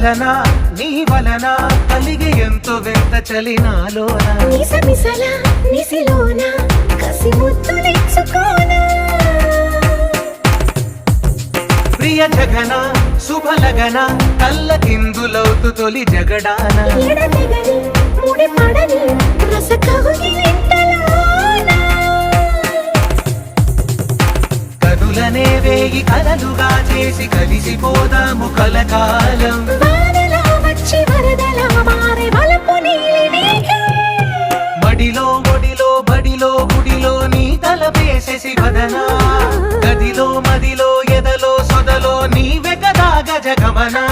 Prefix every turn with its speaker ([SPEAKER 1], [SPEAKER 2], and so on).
[SPEAKER 1] వలన నీ వలన కలిగి ఎంతో వింత చలినాలోన
[SPEAKER 2] నిసమిసల నిసిలోన కసి ముద్దులిచ్చుకోన
[SPEAKER 1] ప్రియ జగన శుభలగన కళ్ళకిందులవుతు తొలి జగడాన
[SPEAKER 2] ఎడతెగని ముడి పడని రస కౌగిలింతలోన
[SPEAKER 1] కనులనే వేయి కలలుగా చేసి కలిసిపోదాము కలకాలం
[SPEAKER 2] వానలా వచ్చి వరదలా మారే వలపు నీలి మేఘం
[SPEAKER 1] మడిలో ఒడిలో బడిలో గుడిలో నీ తల వేసేసి వదనా గదిలో మదిలో ఎదలో సొదలో నీవె కదా గజగమనా